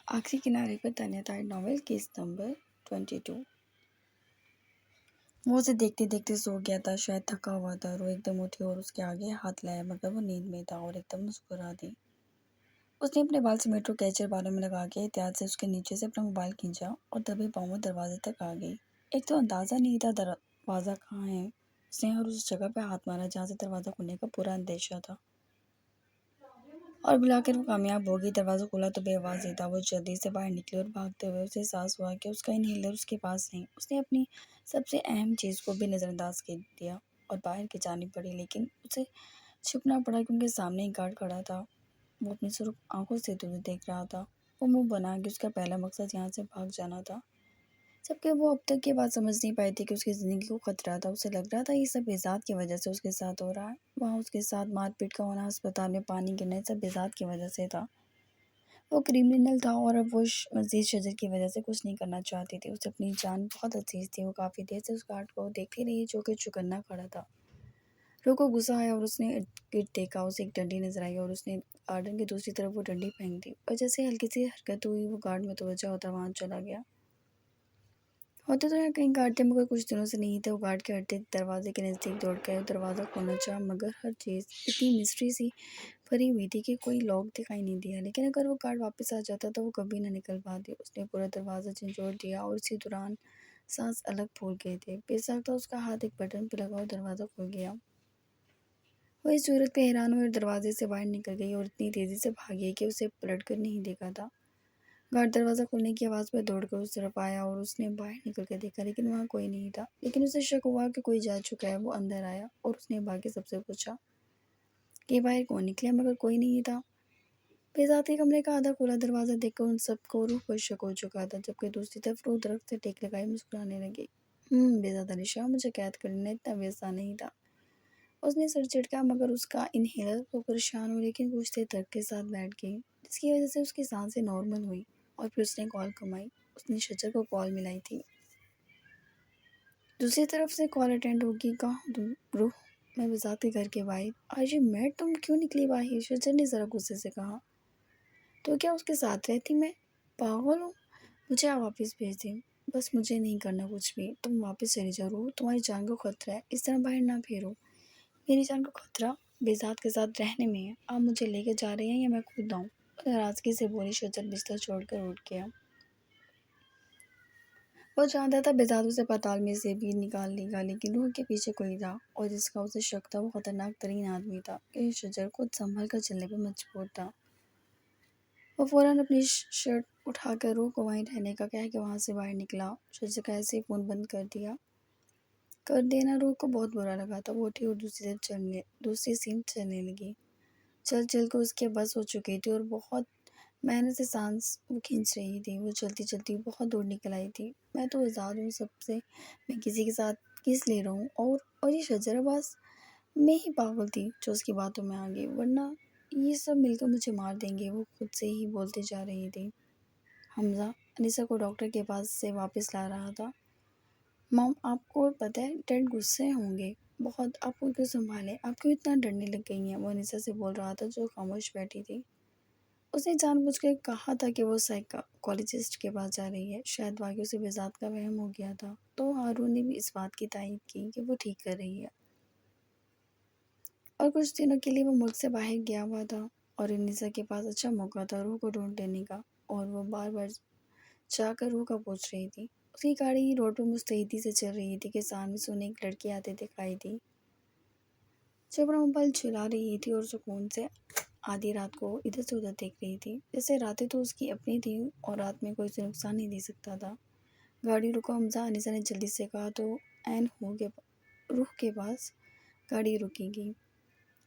आखिरी किनारे पर तान्या तार नॉवेल केस नंबर 22। वो उसे देखते देखते सो गया था, शायद थका हुआ था। वो एकदम उठी और उसके आगे हाथ लाया, मगर वो नींद में था और एकदम मुस्कुरा दी। उसने अपने बाल समेट कैचर बालों में लगा के एहतियात से उसके नीचे से अपना मोबाइल खींचा और दबे पाँव में दरवाजे तक आ गई। एक तो अंदाजा नहीं था दरवाज़ा कहाँ है। उसने और उस जगह पे हाथ मारा जहाँ से दरवाज़ा खुलने का पूरा अंदेशा था, और बुलाकर वो कामयाब होगी। दरवाज़ा खोला तो बेआवाज़ ही था। वो जल्दी से बाहर निकली और भागते हुए उसे एहसास हुआ कि उसका इनहेलर उसके पास नहीं। उसने अपनी सबसे अहम चीज़ को भी नज़रअंदाज कर दिया और बाहर की जानी पड़ी, लेकिन उसे छुपना पड़ा क्योंकि सामने एक गार्ड खड़ा था। वो अपनी सुर्ख आंखों से दूर देख रहा था। वो मुंह बना के उसका पहला मकसद यहाँ से भाग जाना था, जबकि वो अब तक ये बात समझ नहीं पाई थी कि उसकी ज़िंदगी को खतरा था। उसे लग रहा था ये सब बेज़ात की वजह से उसके साथ हो रहा है। वहाँ उसके साथ मारपीट का होना, अस्पताल में पानी गिरना, सब बेज़ात की वजह से था। वो क्रिमिनल था और अब वो मज़ीद शजर की वजह से कुछ नहीं करना चाहती थी। उसे अपनी जान बहुत अजीज थी। वो काफ़ी देर से उस गार्ड को देखती रही जो कि चौकन्ना खड़ा था। रूह को गुस्सा आया और उसने इर्द गिर्द देखा। उसे एक डंडी नजर आई और उसने गार्डन की दूसरी तरफ वो डंडी फेंक दी, और जैसे हल्की सी हरकत हुई वो गार्ड में तवज्जो होता वहाँ चला गया। होते तो यहाँ कहीं गार्ड थे, मगर कुछ दिनों से नहीं थे। वो गार्ड के हटते दरवाजे के नज़दीक दौड़ गए। दरवाज़ा खोलना चाहा, मगर हर चीज़ इतनी मिस्ट्री सी भरी हुई थी कि कोई लॉक दिखाई नहीं दिया। लेकिन अगर वो गार्ड वापस आ जाता तो वो कभी ना निकल पाती। उसने पूरा दरवाज़ा झंझोड़ दिया और इसी दौरान सांस अलग फूल गए थे। बेसाख्ता उसका हाथ एक बटन पर लगा और दरवाज़ा खुल गया। वो इस सूरत पे हैरान हुई और दरवाजे से बाहर निकल गई और इतनी तेज़ी से भागी कि उसे पलट कर नहीं देखा था। गार्ड दरवाज़ा खोलने की आवाज़ पर दौड़कर उस तरफ आया और उसने बाहर निकल कर देखा, लेकिन वहाँ कोई नहीं था। लेकिन उसे शक हुआ कि कोई जा चुका है। वो अंदर आया और उसने बाकी सबसे पूछा कि बाहर कौन निकला, मगर कोई नहीं था। बेज़ाती कमरे का आधा खुला दरवाज़ा देखकर उन सबको रूह पर शक हो चुका था, जबकि दूसरी तरफ रूह दरख्त से टेक लगाई मुस्कुराने लगी। बेज़ात निशा, मुझे कैद करना इतना भी आसान नहीं था। उसने सर झटका, मगर उसका इनहेलर को परेशान हुई, लेकिन कुछ देर तक के साथ बैठ गई, जिसकी वजह से उसकी सांसें नॉर्मल हुई। और फिर उसने कॉल कमाई। उसने शजर को कॉल मिलाई थी। दूसरी तरफ से कॉल अटेंड होगी। कहाँ हो तुम रूह? मैं बेज़ात के घर के बाहर। आज ये मैड, तुम क्यों निकली बाहर? शजर ने ज़रा गुस्से से कहा। तो क्या उसके साथ रहती मैं? पागल हूँ? मुझे आप वापस भेज दें। बस मुझे नहीं करना कुछ भी। तुम वापस चली जाओ रूह, तुम्हारी जान को खतरा है। इस तरह बाहर ना फेरो। मेरी जान को खतरा बेज़ात के साथ रहने में है। आप मुझे लेकर जा रहे हैं या मैं खुद आऊँ? नाराज़गी से बोली। शजर बिस्तर छोड़कर उठ गया। वो जानता था बेज़ात उसे पाताल में से भी निकाल लेगा, लेकिन रूह के पीछे कोई था और जिसका उसे शक था वो खतरनाक तरीन आदमी था कि शजर को संभल कर चलने पर मजबूर था। वो फ़ौरन अपनी शर्ट उठाकर रूह को वहीं रहने का कह के वहाँ से बाहर निकला। शजर का ऐसे ही फ़ोन बंद कर देना रूह को बहुत बुरा लगा था। वो उठी और दूसरी सीट चलने लगी। चल चल कर उसके बस हो चुकी थी और बहुत मेहनत से सांस वो खींच रही थी। वो चलती चलती बहुत दूर निकल आई थी। मैं तो आज़ाद हूँ सबसे, मैं किसी के साथ किस ले रहा हूँ। और ये शजराबाज मैं ही पागल थी जो उसकी बातों में आ गई, वरना ये सब मिलकर मुझे मार देंगे। वो खुद से ही बोलते जा रही थी। हमज़ा अनीसा को डॉक्टर के पास से वापस ला रहा था। मॉम, आपको पता है डैड गुस्से होंगे बहुत, आप उनको संभालें। आप क्यों इतना डरने लग गई हैं? वो अनीसा से बोल रहा था जो खामोश बैठी थी। उसने जानबूझकर कहा था कि वो साइकोलॉजिस्ट के पास जा रही है। शायद वाकई उसे बेज़ात का वहम हो गया था, तो हारून ने भी इस बात की तायद की कि वो ठीक कर रही है। और कुछ दिनों के लिए वो मुल्क से बाहर गया हुआ था और अनीसा के पास अच्छा मौका था रूह को ढूंढ लेने का, और वो बार बार जाकर रूह का पूछ रही थी। उसकी गाड़ी रोड पर मुस्तैदी से चल रही थी कि सामने से उन्हें एक लड़की आते दिखाई दी जो अपना मोबाइल चला रही थी और सुकून से आधी रात को इधर से उधर देख रही थी, जैसे रातें तो उसकी अपनी थी और रात में कोई उसे नुकसान नहीं दे सकता था। गाड़ी रुको हमजा, अनीसा ने जल्दी से कहा, तो ऐन हो के रूह के पास गाड़ी रुकेगी।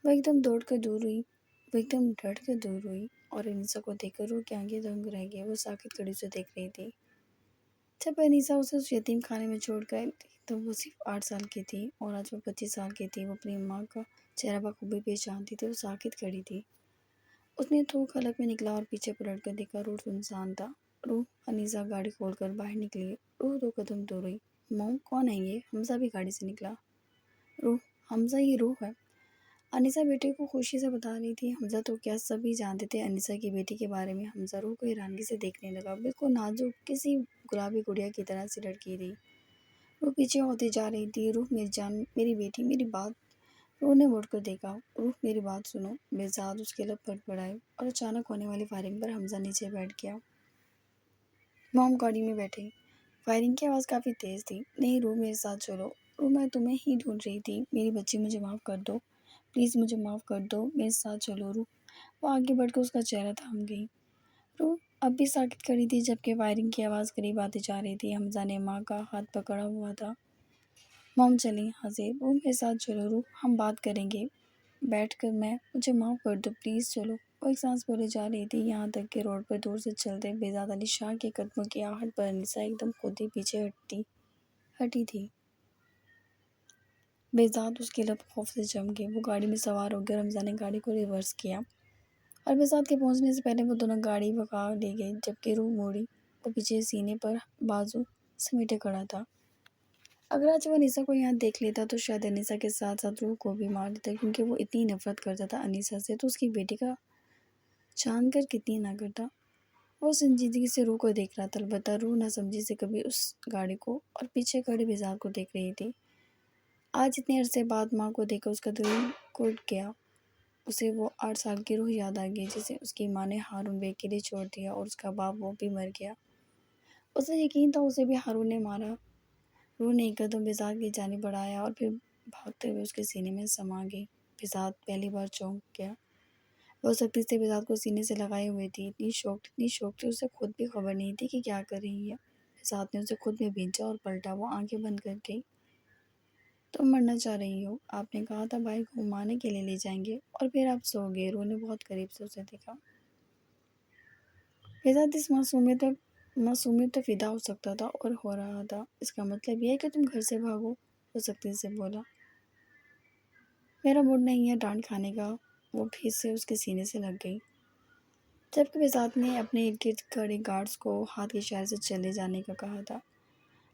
वह एकदम दौड़ कर दूर हुई वो एकदम डर कर दूर हुई और अनीसा को देखकर रूह की आंखें दंग रह गई। वो साकित खड़ी से देख रही थी। जब अनीसा उसे उस यतीम खाने में छोड़ गई थी तो वो सिर्फ 8 साल की थी और आज वो 25 साल की थी। वो अपनी माँ का चेहरा बखूबी पहचानती थी। वो साकित खड़ी थी। उसने थूक हलक में निकला और पीछे पलट कर देखा। रोड सुनसान था। रूह अनीसा गाड़ी खोलकर बाहर निकली। रूह 2 कदम दूर हुई। मॉम, कौन है ये? हमजा भी गाड़ी से निकला। रूह, हमजा ये रूह है। انیسہ بیٹے کو خوشی سے بتا رہی تھی۔ حمزہ تو کیا سبھی جانتے تھے انیسہ کی بیٹی کے بارے میں۔ حمزہ روح کو حیرانگی سے دیکھنے لگا۔ بالکل نازک کسی گلابی گڑیا کی طرح سی لڑکی تھی۔ روح پیچھے ہوتی جا رہی تھی۔ روح میری جان، میری بیٹی، میری بات۔ روح نے مڑ کر دیکھا۔ روح میری بات سنو۔ بہزاد اس کے لب پڑپڑائے اور اچانک ہونے والی فائرنگ پر حمزہ نیچے بیٹھ گیا۔ مام گاڑی میں بیٹھے۔ فائرنگ کی آواز کافی تیز تھی۔ نہیں روح، میرے ساتھ چلو۔ روح میں تمہیں ہی ڈھونڈ رہی تھی۔ میری بچی، مجھے معاف کر دو، پلیز مجھے معاف کر دو، میرے ساتھ چلو روح۔ وہ آگے بڑھ کر اس کا چہرہ تھام گئی۔ روح اب بھی ساکت کھڑی تھی جبکہ فائرنگ کی آواز قریب آتی جا رہی تھی۔ حمزہ نے ماں کا ہاتھ پکڑا ہوا تھا۔ مام چلیں یہاں سے۔ روح میرے ساتھ چلو روح، ہم بات کریں گے بیٹھ کر، مجھے معاف کر دو پلیز چلو۔ وہ ایک سانس بولے جا رہی تھی یہاں تک کہ روڈ پر دور سے چلتے بہزاد علی شاہ کے قدموں کی آہٹ پر انیسہ ایک دم خود ہی پیچھے ہٹی تھی۔ بہزاد اس کے لب خوف سے جم گئے۔ وہ گاڑی میں سوار ہو گئے اور حمزہ نے گاڑی کو ریورس کیا اور بہزاد کے پہنچنے سے پہلے وہ دونوں گاڑی بھگا لے گئے جبکہ روح موڑی۔ وہ پیچھے سینے پر بازو سمیٹے کھڑا تھا۔ اگر آج وہ انیسہ کو یہاں دیکھ لیتا تو شاید انیسہ کے ساتھ ساتھ روح کو بھی مار دیتا، کیونکہ وہ اتنی نفرت کرتا تھا انیسہ سے، تو اس کی بیٹی کا جان کر کتنی نہ کرتا۔ وہ سنجیدگی سے روح کو دیکھ رہا تھا، البتہ روح نہ سمجھی سے کبھی اس گاڑی کو اور پیچھے کھڑے بہزاد کو دیکھ رہی تھی۔ آج اتنے عرصے بعد ماں کو دیکھ کر اس کا دل گھٹ گیا۔ اسے وہ 8 سال کی روح یاد آ گئی جسے اس کی ماں نے ہارون بیگ کے لیے چھوڑ دیا اور اس کا باپ وہ بھی مر گیا۔ اسے یقین تھا اسے بھی ہارون نے مارا۔ روح نے ایک قدم بہزاد کی جانب بڑھایا اور پھر بھاگتے ہوئے اس کے سینے میں سما گئی۔ بہزاد پہلی بار چونک گیا۔ وہ سختی سے بہزاد کو سینے سے لگائے ہوئے تھی، اتنی شوق تھی اسے خود بھی خبر نہیں تھی کہ کیا کر رہی ہے۔ بہزاد نے اسے خود میں بھینچا اور پلٹا۔ وہ آنکھیں بند کر گئی۔ تم مرنا چاہ رہی ہو، آپ نے کہا تھا بھائی کو گھمانے کے لیے لے جائیں گے اور پھر آپ سو گئے۔ روح نے بہت قریب سے اسے دیکھا۔ بہزاد اس معصومیت پہ فدا ہو سکتا تھا اور ہو رہا تھا۔ اس کا مطلب یہ ہے کہ تم گھر سے بھاگو، وہ سختی سے بولا۔ میرا موڈ نہیں ہے ڈانٹ کھانے کا۔ وہ پھر سے اس کے سینے سے لگ گئی، جبکہ بہزاد نے اپنے ارد گرد کھڑے گارڈز کو ہاتھ کے اشارے سے چلے جانے کا کہا تھا۔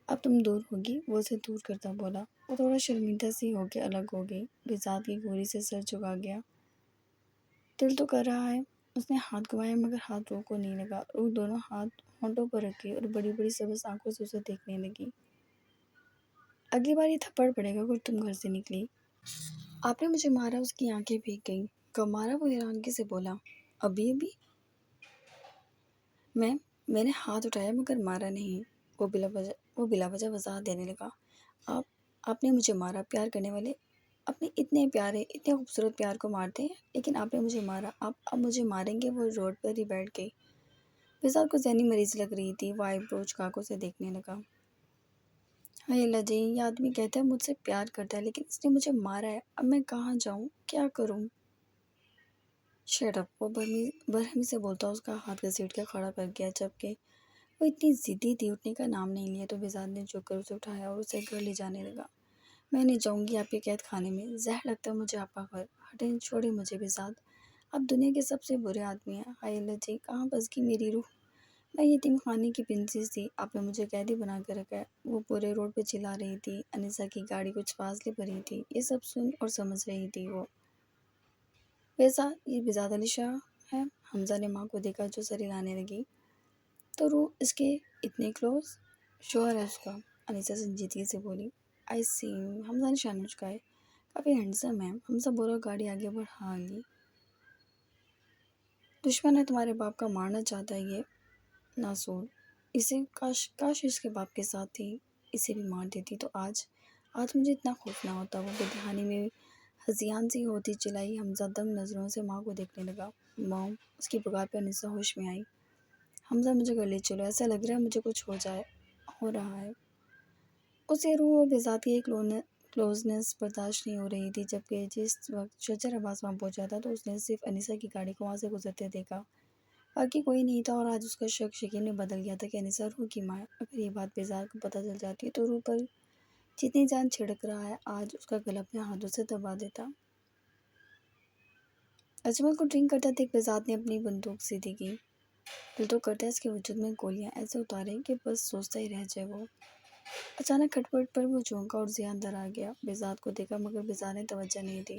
اب تم دور ہوگی، وہ اسے دور کرتا بولا۔ وہ تھوڑا شرمندہ سی ہو کے الگ ہو گئی۔ بہزاد کی گوری سے سر جھکا گیا۔ دل تو کر رہا ہے۔ اس نے ہاتھ گھمایا مگر ہاتھ روح کو نہیں لگا۔ روح دونوں ہاتھ ہونٹوں پر رکھی اور بڑی بڑی سبز آنکھوں سے اسے دیکھنے لگی۔ اگلی بار یہ تھپڑ پڑے گا اگر تم گھر سے نکلی۔ آپ نے مجھے مارا، اس کی آنکھیں بھیگ گئیں۔ کب مارا؟ وہ حیرانگی سے بولا۔ ابھی میں نے ہاتھ اٹھایا مگر مارا نہیں، وہ بلا وجہ وضاحت دینے لگا۔ آپ نے مجھے مارا۔ پیار کرنے والے اپنے اتنے پیارے، اتنے خوبصورت پیار کو مارتے ہیں، لیکن آپ نے مجھے مارا، آپ اب مجھے ماریں گے۔ وہ روڈ پر ہی بیٹھ گئی۔ بہزاد کو ذہنی مریض لگ رہی تھی۔ وہ آئی برو چکاکوں سے دیکھنے لگا۔ ہائے اللہ جی، یہ آدمی کہتا ہے مجھ سے پیار کرتا ہے لیکن اس نے مجھے مارا ہے۔ اب میں کہاں جاؤں، کیا کروں؟ شٹ اپ، وہ برہمی سے بولتا اس کا ہاتھ گھسیٹ کے کھڑا کر گیا، جبکہ وہ اتنی ضدی تھی اٹھنے کا نام نہیں لیا تو بہزاد نے جھک کر اسے اٹھایا اور اسے گھر لے جانے لگا۔ میں نہیں جاؤں گی آپ کے قید خانے میں، زہر لگتا ہے مجھے آپ کا گھر۔ ہٹیں، چھوڑیں مجھے بہزاد، آپ دنیا کے سب سے برے آدمی ہیں۔ ہائے اللہ جی، کہاں پھنس گئی میری روح۔ میں یتیم خانے کی پرنسس تھی، آپ نے مجھے قیدی بنا کر رکھا ہے۔ وہ پورے روڈ پہ چلا رہی تھی۔ انیسہ کی گاڑی کچھ فاصلے پر ہی تھی۔ یہ سب سن اور سمجھ رہی تھی وہ۔ یہ بہزاد علی شاہ ہے؟ حمزہ نے ماں کو دیکھا جو سر ہلانے لگی۔ تو روح اس کے اتنے کلوز؟ شوہر ہے اس کا، انیسہ سنجیدگی سے بولی۔ آئی سی، حمزہ نے شانے جھکائے۔ کافی ہینڈسم ہے، حمزہ بولا۔ گاڑی آگے بڑھا لی۔ دشمن ہے تمہارے باپ کا، مارنا چاہتا ہے یہ ناسور اسے۔ کاش اس کے باپ کے ساتھ تھی، اسے بھی مار دیتی تو آج مجھے اتنا خوف نہ ہوتا۔ وہ بے دہانی میں ہذیان سی ہوتی چلائی۔ حمزہ دنگ نظروں سے ماں کو دیکھنے لگا۔ مام، اس کی پکار پہ انیسہ ہوش میں آئی۔ حمزہ مجھے گھر لے چلو، ایسا لگ رہا ہے مجھے کچھ ہو رہا ہے۔ اسے روح اور بہزاد کی کلوزنس برداشت نہیں ہو رہی تھی، جبکہ جس وقت شجر عباس وہاں پہنچا تھا تو اس نے صرف انیسہ کی گاڑی کو وہاں سے گزرتے دیکھا، باقی کوئی نہیں تھا، اور آج اس کا شک یقین میں بدل گیا تھا کہ انیسہ روح کی ماں ہے۔ اگر یہ بات بہزاد کو پتہ چل جاتی تو روح پر جتنی جان چھڑک رہا ہے آج اس کا گلا اپنے ہاتھوں سے دبا دیتا۔ اجمل کو ڈرنک کرتا دیکھ بہزاد نے اپنی بندوق سیدھی کی۔ دل تو کرتا ہے اس کے وجود میں گولیاں ایسے اتارے کہ بس سوچتا ہی رہ جائے وہ۔ اچانک کھٹپٹ پر وہ چونکا اور ذہن اندر آ گیا۔ بہزاد کو دیکھا مگر بہزاد نے توجہ نہیں دی۔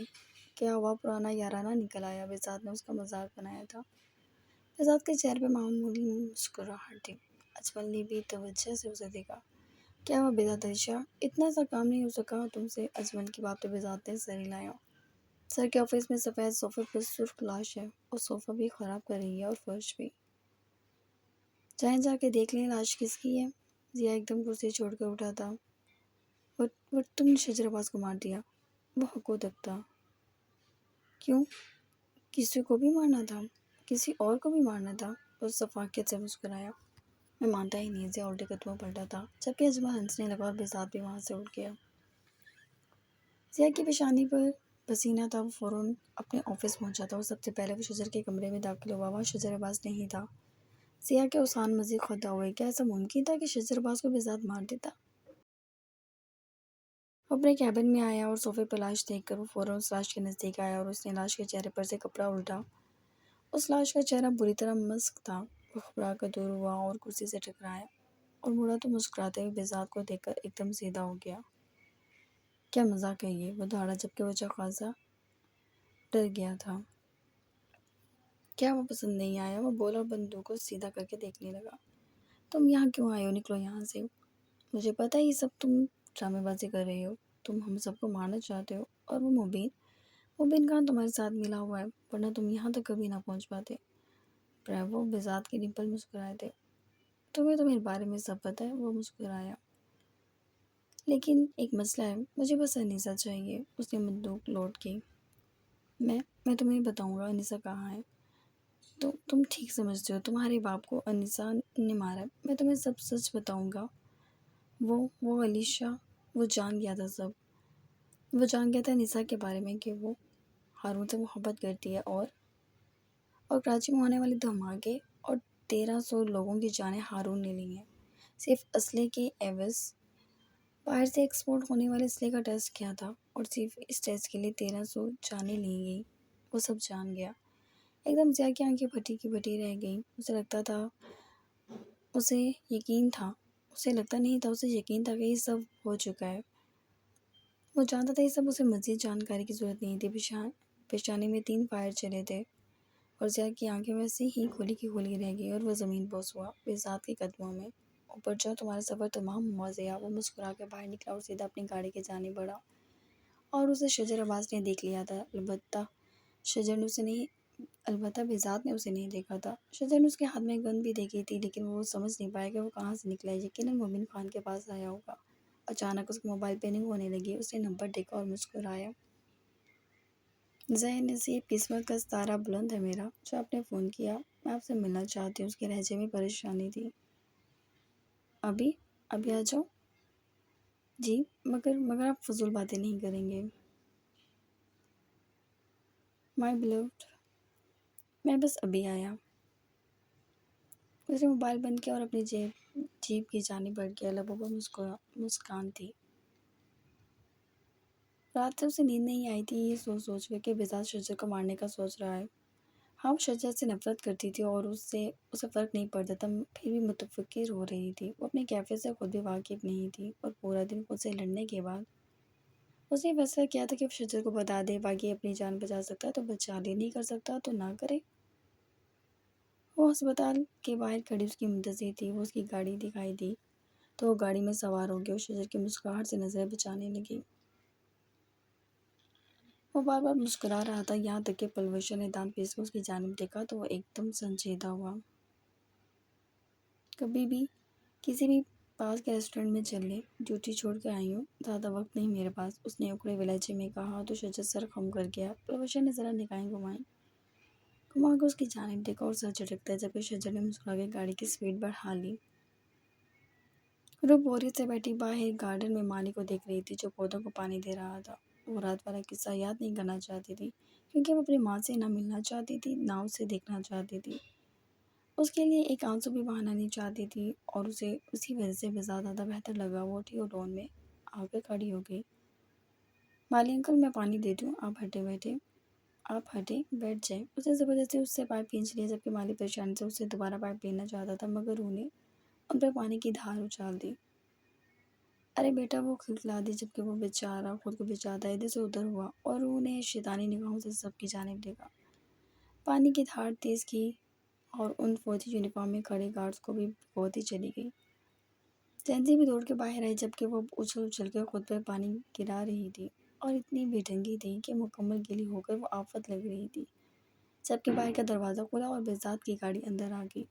क्या हुआ, पुराना याराना निकल आया। बेसात ने उसका मजाक बनाया था। बेसात के चेहरे पे मामूली मुस्कुराहट थी। अजमल ने भी तवज्जो से उसे देखा। क्या हुआ बेजात अलीशा, इतना सा काम नहीं हो सका तुमसे? अजमल की बात पे बेजात ने सर हिलाया। सर के ऑफिस में सफ़ेद सोफे पर सुर्ख लाश है और सोफा भी ख़राब कर रही है और फर्श भी। चाहे जाके देख लें लाश किसकी है। जिया एकदम कुर्सी छोड़कर उठा था। बट तुमने शजरबाज को मार दिया। वो हकूदक था। क्यों? किसी को भी मारना था? किसी और को भी मारना था? उस सफाकियत से मुस्कुराया। मैं मानता ही नहीं। जिया उल्टे कदमों पलटा था, जबकि अजमल हंसने लगा और बेसात भी वहाँ से उठ गया। जिया की पेशानी पर पसीना था। वो फ़ौरन अपने ऑफिस पहुंचा था और सबसे पहले वो शजर के कमरे में दाखिल हुआ। वहाँ शजरबाज नहीं था। जिया के उसान मज़ीद खुदा हुए। क्या ऐसा मुमकिन था कि शजरबाज को बेजात मार देता? वो अपने कैबिन में आया और सोफे पर लाश देखकर वो फ़ौरन उस लाश के नज़दीक आया और उसने लाश के चेहरे पर से कपड़ा उल्टा। उस लाश का चेहरा बुरी तरह मस्क था। वो घबरा कर दूर हुआ और कुर्सी से टकराया और मुड़ा तो मुस्कुराते हुए बेजात को देखकर एकदम सीधा हो गया। क्या मजाक है ये? वो दौड़ा, जबकि वो अच्छा खासा डर गया था। क्या वो पसंद नहीं आया? वो बोला और बंदूक को सीधा करके देखने लगा। तुम यहाँ क्यों आए हो? निकलो यहाँ से। मुझे पता है ये सब तुम ड्रामेबाजी कर रही हो। तुम हम सबको मारना चाहते हो। और वो मुबीन, मुबीन खान तुम्हारे साथ मिला हुआ है, वरना तुम यहाँ तक कभी ना पहुँच पाते। ब्रेवो, बेजात के डिम्पल मुस्कुराए थे। तुम्हें तो मेरे बारे में सब पता है। वो मुस्कुराया। लेकिन एक मसला है, मुझे बस अनीसा चाहिए। उसने बंदूक लोड की। मैं तुम्हें बताऊंगा अनीसा कहाँ है। तो तुम ठीक समझते हो, तुम्हारे बाप को अनीसा ने मारा है। मैं तुम्हें सब सच बताऊंगा। वो अलीशा, वो जान गया था सब। वो जान गया था अनीसा के बारे में कि वो हारून से मोहब्बत करती है और कराची में होने वाले धमाके और 1300 लोगों की जानें हारून ने ली हैं, सिर्फ असले के एवज। बाहर से एक्सपोर्ट होने वाले असले का टेस्ट किया था और सिर्फ इस टेस्ट के लिए 1300 जानें ली गई। वो सब जान गया। एकदम जिया की आंखें फटी की फटी रह गईं। उसे यकीन था उसे लगता नहीं था, उसे यकीन था कि ये सब हो चुका है। वो जानता था ये सब उसे मज़ीद जानकारी की ज़रूरत नहीं थी। पेशानी में 3 फायर चले थे और जिया की आंखें वैसे ही खुली की खुली रह गई और वह ज़मीन बोस हुआ बेजात के कदमों में। ऊपर जाओ, तुम्हारा सफ़र तमाम हुआ ज़िया। वो मुस्कुरा के बाहर निकला और सीधा अपनी गाड़ी के जाने बढ़ा। और उसे शजर अब्बास ने देख लिया था। शजर ने उसे नहीं अलबत्ता बेजात ने उसे नहीं देखा था। शजर ने उसके हाथ में गन भी देखी थी, लेकिन वो समझ नहीं पाया कि वो कहाँ से निकला है। यकीनन मोमिन खान के पास आया होगा। अचानक उसके मोबाइल पे रिंग होने लगी। उसने नंबर देखा और मुस्कुराया। ज़हन नसीब, किस्मत का सितारा बुलंद है मेरा जो आपने फ़ोन किया। मैं आपसे मिलना चाहती हूँ। उसके लहजे में परेशानी थी। अभी अभी आ जाओ। जी, मगर आप फजूल बातें नहीं करेंगे। माय बिलव्ड, मैं बस अभी आया। उसने मोबाइल बंद किया और अपनी जीप की जानिब बढ़ गया। लबों पर मुस्कान थी। रात से उसे नींद नहीं आई थी, ये सोच कर कि बेजात शज्जर को मारने का सोच रहा है। हाँ, वो शज्जर से नफरत करती थी और उसे फ़र्क नहीं पड़ता था, फिर भी मुतफक्किर हो रही थी। वो अपने कैफे से खुद भी वाकिफ़ नहीं थी और पूरा दिन खुद से लड़ने के बाद उसने फैसला किया था कि वो शज्जर को बता दे। बाकी अपनी जान बचा सकता है तो बचा ले, नहीं कर सकता तो ना करे। वो अस्पताल के बाहर खड़ी उसकी मुंतज़िर थी। वो उसकी गाड़ी दिखाई दी तो वो गाड़ी में सवार हो गई और शजर की मुस्कुराहट से नज़रें बचाने लगी। वो बार बार मुस्कुरा रहा था, यहाँ तक कि पलवशा ने दांत पीस कर उसकी जानिब देखा तो वो एकदम संजीदा हुआ। कभी भी किसी भी पास के रेस्टोरेंट में चल ले, ड्यूटी छोड़ कर आई हूँ, ज़्यादा वक्त नहीं मेरे पास। उसने उखड़े विलहजे में कहा तो शजर सर खम कर गया। पलवशा ने ज़रा निगाहें घुमा कर उसकी जानिब देखा और सर झटकता है, जबकि शजर ने मुस्कुरा के गाड़ी की स्पीड बढ़ा ली। रूप बोरियत से बैठी बाहर गार्डन में माली को देख रही थी जो पौधों को पानी दे रहा था। वो रात वाला किस्सा याद नहीं करना चाहती थी, क्योंकि वो अपनी माँ से ना मिलना चाहती थी ना उसे देखना चाहती थी। उसके लिए एक आंसू भी बहाना नहीं चाहती थी और उसे उसी वजह से ज़्यादा बेहतर लगा। वो उठी और रोन में आकर खड़ी हो गई। माली अंकल, मैं पानी दे दूँ? आप हटे बैठ जाए। उसे ज़बरदस्ती उससे पाइप खींच लिया, जबकि माली परेशानी से उससे दोबारा पाइप लेना चाहता था, मगर उन्हें उन पर पानी की धार उछाल दी। ارے بیٹا وہ کھلکھلا دی جبکہ وہ بیچارہ خود کو بچاتا ادھر سے ادھر ہوا اور انہیں شیطانی نگاہوں سے سب کی جانب دیکھا۔ پانی کی دھار تیز کی اور ان فوجی یونیفارم میں کھڑے گارڈز کو بھی بھگوتی چلی گئی۔ جینسی بھی دوڑ کے باہر آئی جبکہ وہ اچھل اچھل کے خود پر پانی گرا رہی تھی اور اتنی بے ڈھنگی تھی کہ مکمل گیلی ہو کر وہ آفت لگ رہی تھی۔ جبکہ باہر کا دروازہ کھلا اور بہزاد کی گاڑی اندر آ گئی۔